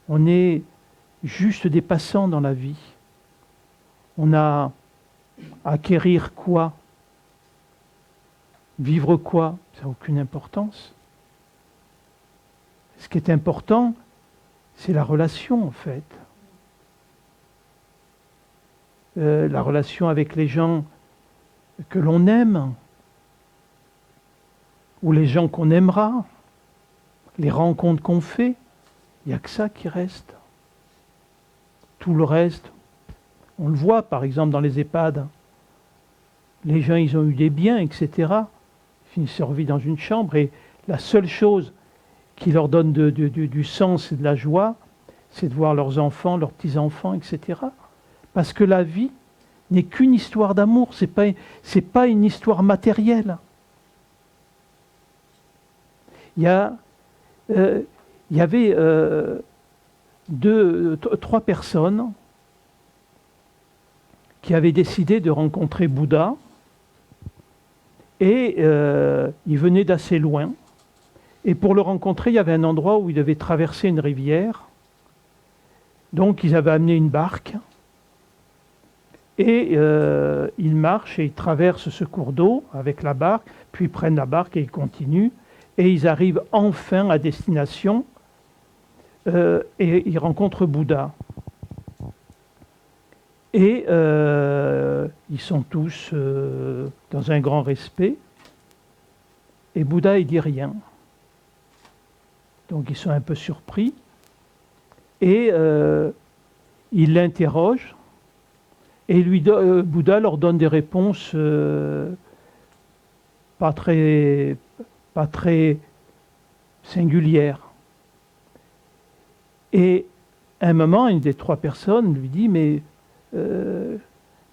On est juste des passants dans la vie. On a à acquérir quoi? Vivre quoi? Ça n'a aucune importance. Ce qui est important, c'est la relation en fait. La relation avec les gens que l'on aime, ou les gens qu'on aimera, les rencontres qu'on fait, il n'y a que ça qui reste. Tout le reste, on le voit par exemple dans les EHPAD. Les gens, ils ont eu des biens, etc. Ils finissent leur vie dans une chambre et la seule chose qui leur donne du sens et de la joie, c'est de voir leurs enfants, leurs petits-enfants, etc. Parce que la vie n'est qu'une histoire d'amour, c'est pas une histoire matérielle. Il y avait trois personnes qui avaient décidé de rencontrer Bouddha et ils venaient d'assez loin. Et pour le rencontrer, il y avait un endroit où ils devaient traverser une rivière. Donc ils avaient amené une barque et ils marchent et ils traversent ce cours d'eau avec la barque, puis ils prennent la barque et ils continuent. Et ils arrivent enfin à destination et ils rencontrent Bouddha. Et ils sont tous dans un grand respect. Et Bouddha, il dit rien. Donc ils sont un peu surpris. Et il l'interroge. Et Bouddha leur donne des réponses pas très singulières. Et à un moment, une des trois personnes lui dit, mais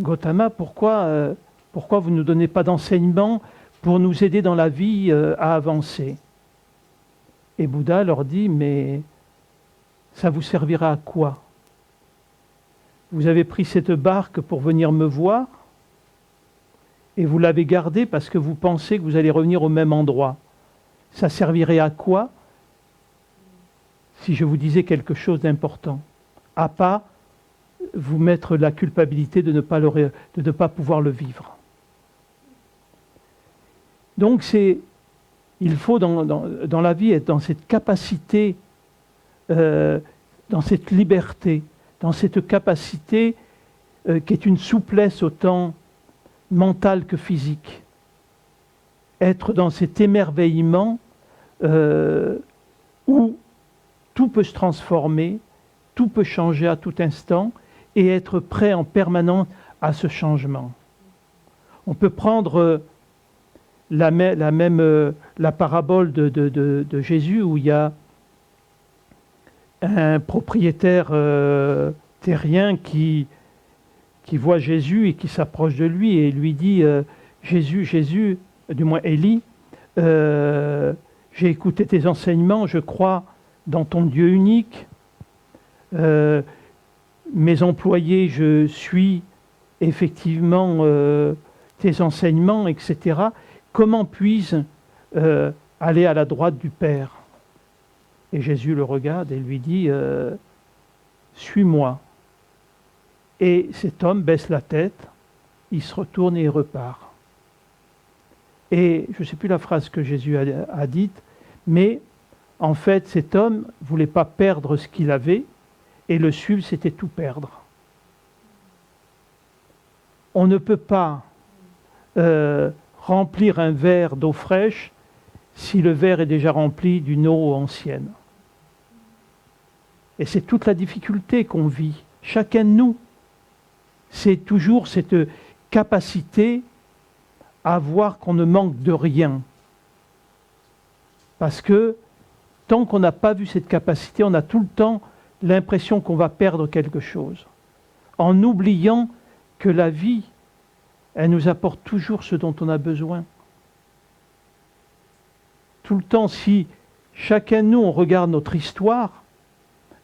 Gautama, pourquoi vous ne nous donnez pas d'enseignement pour nous aider dans la vie à avancer? Et Bouddha leur dit, mais ça vous servira à quoi? Vous avez pris cette barque pour venir me voir et vous l'avez gardée parce que vous pensez que vous allez revenir au même endroit. Ça servirait à quoi si je vous disais quelque chose d'important? À pas vous mettre la culpabilité de ne pas pouvoir le vivre. Donc il faut dans la vie être dans cette capacité, dans cette liberté, dans cette capacité qui est une souplesse autant mentale que physique. Être dans cet émerveillement où tout peut se transformer, tout peut changer à tout instant et être prêt en permanence à ce changement. On peut prendre la parabole de Jésus où il y a un propriétaire terrien qui voit Jésus et qui s'approche de lui et lui dit Jésus, du moins Élie, j'ai écouté tes enseignements, je crois dans ton Dieu unique. Mes employés, je suis effectivement tes enseignements, etc. Comment puis-je aller à la droite du Père? Et Jésus le regarde et lui dit suis-moi. Et cet homme baisse la tête, il se retourne et il repart. Et je ne sais plus la phrase que Jésus a dite, mais en fait cet homme ne voulait pas perdre ce qu'il avait, et le suivre, c'était tout perdre. On ne peut pas remplir un verre d'eau fraîche si le verre est déjà rempli d'une eau ancienne. Et c'est toute la difficulté qu'on vit, chacun de nous. C'est toujours cette capacité à voir qu'on ne manque de rien. Parce que tant qu'on n'a pas vu cette capacité, on a tout le temps l'impression qu'on va perdre quelque chose. En oubliant que la vie, elle nous apporte toujours ce dont on a besoin. Tout le temps, si chacun de nous, on regarde notre histoire,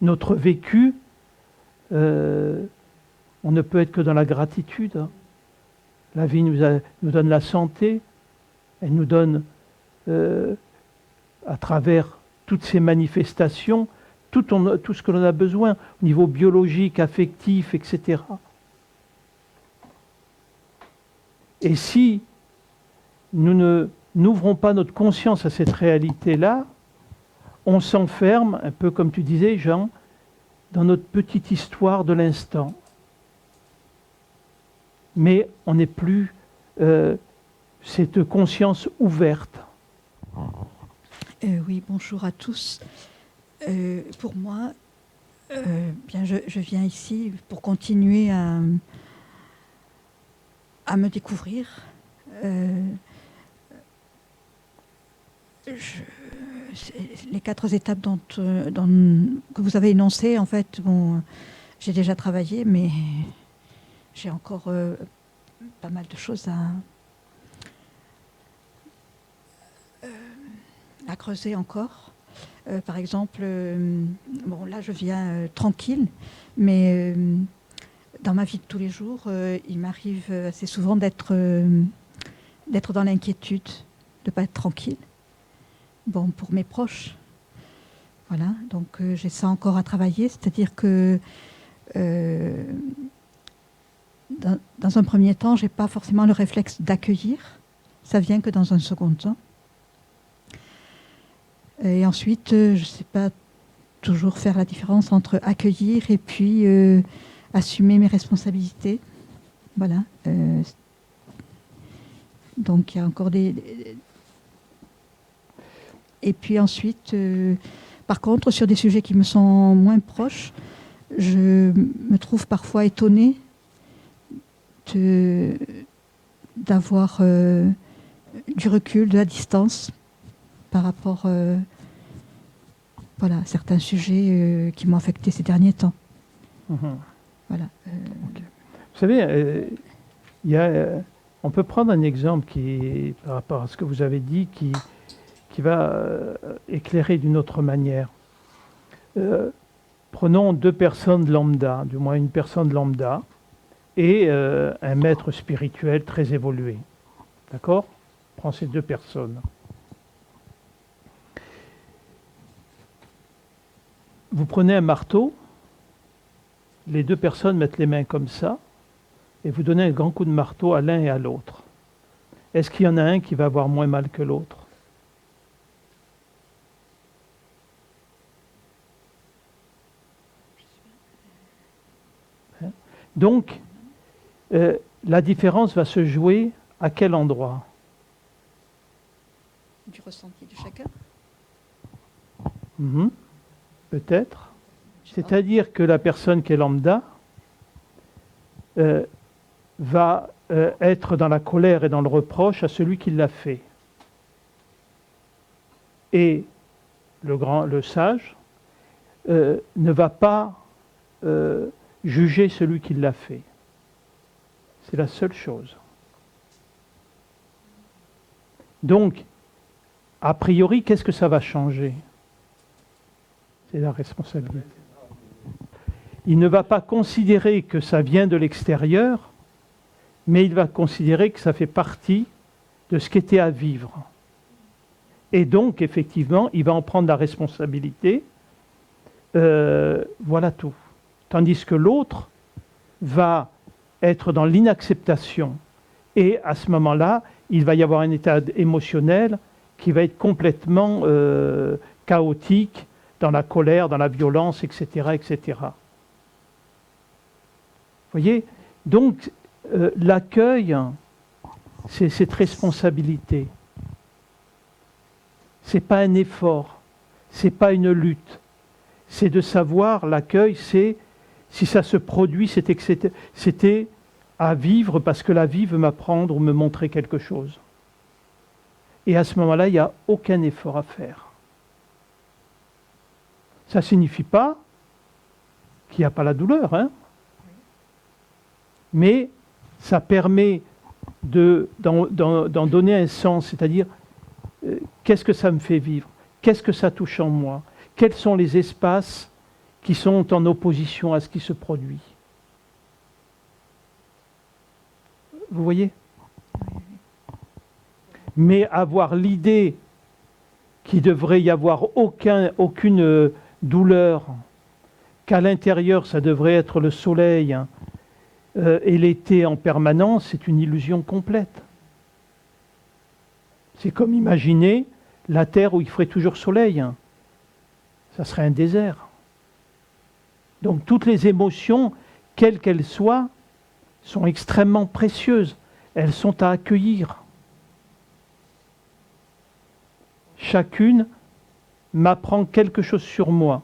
notre vécu, on ne peut être que dans la gratitude. La vie nous donne la santé, elle nous donne, à travers toutes ces manifestations, tout ce que l'on a besoin au niveau biologique, affectif, etc. Et si nous n'ouvrons pas notre conscience à cette réalité-là, on s'enferme, un peu comme tu disais, Jean, dans notre petite histoire de l'instant. Mais on n'est plus cette conscience ouverte. Oui, bonjour à tous. Pour moi, bien, je viens ici pour continuer à me découvrir. Les 4 étapes que vous avez énoncées, en fait, bon, j'ai déjà travaillé, mais j'ai encore pas mal de choses à creuser encore. Par exemple, bon, là je viens tranquille, mais dans ma vie de tous les jours, il m'arrive assez souvent d'être dans l'inquiétude, de ne pas être tranquille. Bon, pour mes proches. Voilà, donc j'ai ça encore à travailler, c'est-à-dire que dans un premier temps, je n'ai pas forcément le réflexe d'accueillir, ça vient que dans un second temps. Et ensuite, je ne sais pas toujours faire la différence entre accueillir et puis assumer mes responsabilités. Voilà. Donc il y a encore des... Et puis ensuite, par contre, sur des sujets qui me sont moins proches, je me trouve parfois étonnée d'avoir du recul, de la distance par rapport voilà, à certains sujets qui m'ont affecté ces derniers temps. Voilà. Okay. Vous savez, on peut prendre un exemple qui, par rapport à ce que vous avez dit, qui va éclairer d'une autre manière. Prenons 2 personnes lambda, du moins une personne lambda, et un maître spirituel très évolué. D'accord ? Prends ces 2 personnes. Vous prenez un marteau, les 2 personnes mettent les mains comme ça, et vous donnez un grand coup de marteau à l'un et à l'autre. Est-ce qu'il y en a un qui va avoir moins mal que l'autre ? Donc, la différence va se jouer à quel endroit ? Du ressenti de chacun. Peut-être. C'est-à-dire que la personne qui est lambda va être dans la colère et dans le reproche à celui qui l'a fait. Et le sage ne va pas juger celui qui l'a fait. C'est la seule chose. Donc, a priori, qu'est-ce que ça va changer ? C'est la responsabilité. Il ne va pas considérer que ça vient de l'extérieur, mais il va considérer que ça fait partie de ce qui était à vivre. Et donc, effectivement, il va en prendre la responsabilité. Voilà tout. Tandis que l'autre va être dans l'inacceptation. Et à ce moment-là, il va y avoir un état émotionnel qui va être complètement chaotique, dans la colère, dans la violence, etc., etc. Vous voyez ? Donc, l'accueil, c'est cette responsabilité. Ce n'est pas un effort, ce n'est pas une lutte. C'est de savoir, l'accueil, c'est, si ça se produit, c'était à vivre parce que la vie veut m'apprendre ou me montrer quelque chose. Et à ce moment-là, il n'y a aucun effort à faire. Ça ne signifie pas qu'il n'y a pas la douleur, hein ? Mais ça permet d'en donner un sens, c'est-à-dire qu'est-ce que ça me fait vivre ? Qu'est-ce que ça touche en moi ? Quels sont les espaces qui sont en opposition à ce qui se produit ? Vous voyez ? Mais avoir l'idée qu'il devrait y avoir aucune douleur, qu'à l'intérieur ça devrait être le soleil et l'été en permanence, c'est une illusion complète. C'est comme imaginer la terre où il ferait toujours soleil. Ça serait un désert. Donc toutes les émotions, quelles qu'elles soient, sont extrêmement précieuses. Elles sont à accueillir. Chacune m'apprend quelque chose sur moi.